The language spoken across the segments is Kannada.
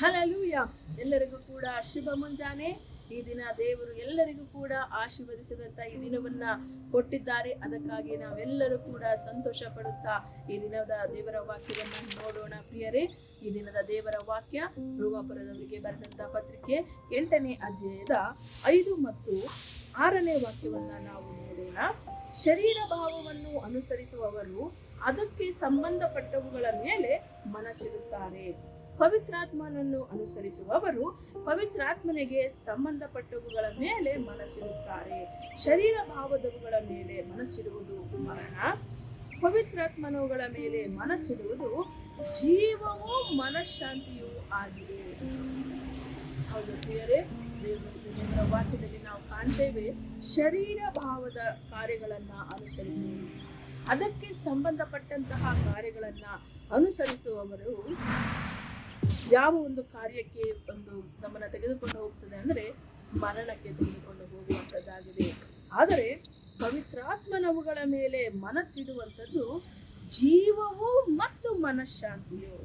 ಹಲ್ಲೆಲೂಯಾ. ಎಲ್ಲರಿಗೂ ಕೂಡ ಶುಭ ಮುಂಜಾನೆ. ಈ ದಿನ ದೇವರು ಎಲ್ಲರಿಗೂ ಕೂಡ ಆಶೀರ್ವದಿಸಿದಂತ ಈ ದಿನವನ್ನ ಕೊಟ್ಟಿದ್ದಾರೆ. ಅದಕ್ಕಾಗಿ ನಾವೆಲ್ಲರೂ ಕೂಡ ಸಂತೋಷ ಪಡುತ್ತಾ ಈ ದಿನದ ದೇವರ ವಾಕ್ಯವನ್ನ ನೋಡೋಣ ಪ್ರಿಯರೇ. ಈ ದಿನದ ದೇವರ ವಾಕ್ಯ ರೋಮಾಪುರದವರಿಗೆ ಬರೆದಂತ ಪತ್ರಿಕೆ 8ನೇ ಅಧ್ಯಾಯದ 5 ಮತ್ತು 6ನೇ ವಾಕ್ಯವನ್ನ ನಾವು ನೋಡೋಣ. ಶರೀರ ಭಾವವನ್ನು ಅನುಸರಿಸುವವರು ಅದಕ್ಕೆ ಸಂಬಂಧಪಟ್ಟವುಗಳ ಮೇಲೆ ಮನಸ್ಸಿಡುತ್ತಾರೆ. ಪವಿತ್ರಾತ್ಮನನ್ನು ಅನುಸರಿಸುವವರು ಪವಿತ್ರಾತ್ಮನಿಗೆ ಸಂಬಂಧಪಟ್ಟವುಗಳ ಮೇಲೆ ಮನಸ್ಸಿಡುತ್ತಾರೆ. ಶರೀರ ಭಾವದವುಗಳ ಮೇಲೆ ಮನಸ್ಸಿಡುವುದು ಮರಣ, ಪವಿತ್ರಾತ್ಮನುಗಳ ಮೇಲೆ ಮನಸ್ಸಿಡುವುದು ಜೀವವೂ ಮನಃಶಾಂತಿಯೂ ಆಗಿದೆ. ಹೌದು ಪ್ರಿಯರೇ, ದೇವರ ವಾಕ್ಯದಲ್ಲಿ ನಾವು ಕಾಣ್ತೇವೆ, ಶರೀರ ಭಾವದ ಕಾರ್ಯಗಳನ್ನ ಅನುಸರಿಸುವುದು, ಅದಕ್ಕೆ ಸಂಬಂಧಪಟ್ಟಂತಹ ಕಾರ್ಯಗಳನ್ನ ಅನುಸರಿಸುವವರು ಯಾವ ಒಂದು ಕಾರ್ಯಕ್ಕೆ ನಮ್ಮನ್ನ ತೆಗೆದುಕೊಂಡು ಹೋಗ್ತದೆ ಅಂದ್ರೆ ಮರಣಕ್ಕೆ ತೆಗೆದುಕೊಂಡು ಹೋಗುವಂಥದ್ದಾಗಿದೆ. ಆದರೆ ಪವಿತ್ರಾತ್ಮನವುಗಳ ಮೇಲೆ ಮನಸ್ಸಿಡುವಂಥದ್ದು ಜೀವವು ಮತ್ತು ಮನಃಶಾಂತಿಯು.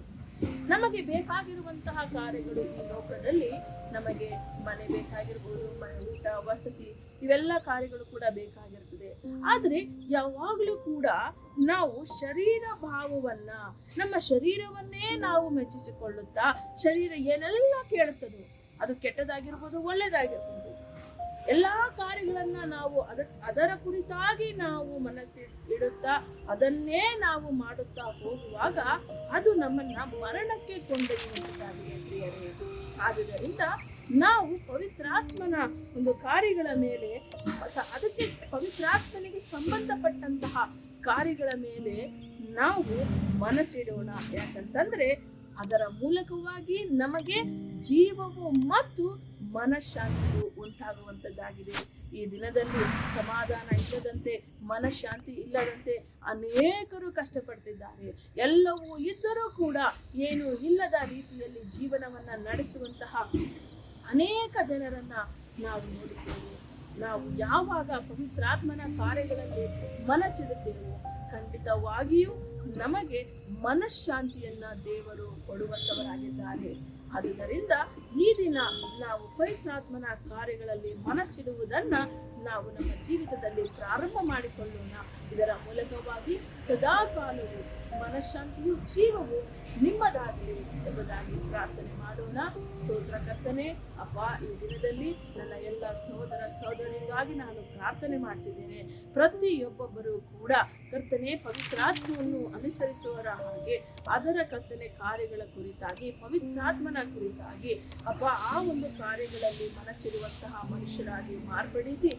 ನಮಗೆ ಬೇಕಾಗಿರುವಂತಹ ಕಾರ್ಯಗಳು ಈ ಲೋಕದಲ್ಲಿ, ನಮಗೆ ಮನೆ ಬೇಕಾಗಿರ್ಬೋದು, ಮನೆ ಊಟ ವಸತಿ ಇವೆಲ್ಲ ಕಾರ್ಯಗಳು ಕೂಡ ಬೇಕಾಗಿರ್ತದೆ. ಆದ್ರೆ ಯಾವಾಗಲೂ ಕೂಡ ನಾವು ಶರೀರ ಭಾವವನ್ನ, ನಮ್ಮ ಶರೀರವನ್ನೇ ನಾವು ಮೆಚ್ಚಿಸಿಕೊಳ್ಳುತ್ತಾ, ಶರೀರ ಏನೆಲ್ಲ ಕೇಳುತ್ತದೋ ಅದು ಕೆಟ್ಟದಾಗಿರ್ಬೋದು ಒಳ್ಳೆದಾಗಿರ್ಬೋದು, ಎಲ್ಲಾ ಕಾರ್ಯಗಳನ್ನ ನಾವು ಅದರ ಕುರಿತಾಗಿ ನಾವು ಮನಸ್ಸಿಡುತ್ತಾ ಅದನ್ನೇ ನಾವು ಮಾಡುತ್ತಾ ಹೋಗುವಾಗ ಅದು ನಮ್ಮನ್ನ ಮರಣಕ್ಕೆ ಕೊಂಡೊಯ್ಯುವಂತಾಗಿದೆ ಪ್ರಿಯರೇ. ಆದುದರಿಂದ ನಾವು ಪವಿತ್ರಾತ್ಮನ ಒಂದು ಕಾರ್ಯಗಳ ಮೇಲೆ, ಅದಕ್ಕೆ ಪವಿತ್ರಾತ್ಮನಿಗೆ ಸಂಬಂಧಪಟ್ಟಂತಹ ಕಾರ್ಯಗಳ ಮೇಲೆ ನಾವು ಮನಸ್ಸಿಡೋಣ. ಯಾಕಂತಂದ್ರೆ ಅದರ ಮೂಲಕವಾಗಿ ನಮಗೆ ಜೀವವು ಮತ್ತು ಮನಃಶಾಂತಿಯು ಉಂಟಾಗುವಂಥದ್ದಾಗಿದೆ. ಈ ದಿನದಲ್ಲಿ ಸಮಾಧಾನ ಇಲ್ಲದಂತೆ, ಮನಃಶಾಂತಿ ಇಲ್ಲದಂತೆ ಅನೇಕರು ಕಷ್ಟಪಡ್ತಿದ್ದಾರೆ. ಎಲ್ಲವೂ ಇದ್ದರೂ ಕೂಡ ಏನು ಇಲ್ಲದ ರೀತಿಯಲ್ಲಿ ಜೀವನವನ್ನ ನಡೆಸುವಂತಹ ಅನೇಕ ಜನರನ್ನ ನಾವು ನೋಡುತ್ತೇವೆ. ನಾವು ಯಾವಾಗ ಪವಿತ್ರಾತ್ಮನ ಕಾರ್ಯಗಳಲ್ಲಿ ಮನಸ್ಸಿಡುತ್ತೇವೋ ಖಂಡಿತವಾಗಿಯೂ ನಮಗೆ ಮನಃಶಾಂತಿಯನ್ನ ದೇವರು ಕೊಡುವಂತವರಾಗಿದ್ದಾರೆ. ಆದುದರಿಂದ ಈ ದಿನ ನಾವು ಪವಿತ್ರಾತ್ಮನ ಕಾರ್ಯಗಳಲ್ಲಿ ಮನಸ್ಸಿಡುವುದನ್ನ ನಾವು ನಮ್ಮ ಜೀವಿತದಲ್ಲಿ ಪ್ರಾರಂಭ ಮಾಡಿಕೊಳ್ಳೋಣ. ಇದರ ಮೂಲಕವಾಗಿ ಸದಾ ಕಾಲವು ಮನಃಶಾಂತಿಯು ಜೀವವು ನಿಮ್ಮದಾಗಲಿ ಎಂಬುದಾಗಿ ಪ್ರಾರ್ಥನೆ ಮಾಡೋಣ. ಸ್ತೋತ್ರ ಕರ್ತನೆ. ಅಪ್ಪ, ಈ ದಿನದಲ್ಲಿ ನನ್ನ ಎಲ್ಲ ಸಹೋದರ ಸಹೋದರಿಗಾಗಿ ನಾನು ಪ್ರಾರ್ಥನೆ ಮಾಡ್ತಿದ್ದೇನೆ. ಪ್ರತಿಯೊಬ್ಬೊಬ್ಬರು ಕೂಡ ಕರ್ತನೆ ಪವಿತ್ರಾತ್ಮವನ್ನು ಅನುಸರಿಸುವರ ಹಾಗೆ ಅದರ ಕರ್ತನೆ ಕಾರ್ಯಗಳ ಕುರಿತಾಗಿ, ಪವಿತ್ರಾತ್ಮನ ಕುರಿತಾಗಿ ಅಪ್ಪ ಆ ಒಂದು ಕಾರ್ಯಗಳಲ್ಲಿ ಮನಸ್ಸಿರುವಂತಹ ಮನುಷ್ಯರಾಗಿ ಮಾರ್ಪಡಿಸಿ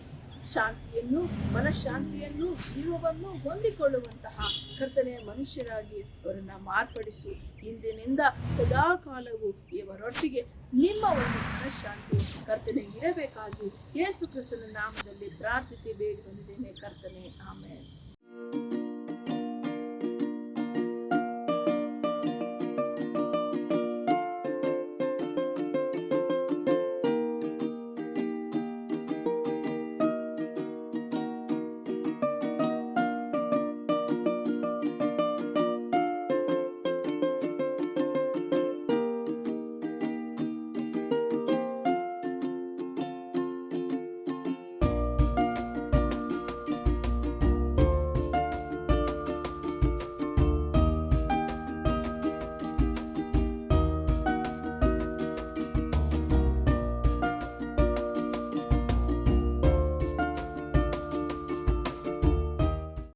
ಶಾಂತಿಯನ್ನು, ಮನಃಶಾಂತಿಯನ್ನು, ಜೀವವನ್ನು ಹೊಂದಿಕೊಳ್ಳುವಂತಹ ಕರ್ತನೆಯ ಮನುಷ್ಯರಾಗಿ ಅವರನ್ನ ಮಾರ್ಪಡಿಸಿ ಇಂದಿನಿಂದ ಸದಾ ಕಾಲವು ಇವರೊಟ್ಟಿಗೆ ನಿಮ್ಮ ಒಂದು ಮನಃಶಾಂತಿ ಕರ್ತನೆ ಇರಬೇಕಾಗಿ ಯೇಸು ಕ್ರಿಸ್ತನ ನಾಮದಲ್ಲಿ ಪ್ರಾರ್ಥಿಸಿ ಬೇಡಿ ಬಂದಿದ್ದೇನೆ ಕರ್ತನೆ. ಆಮೆನ್.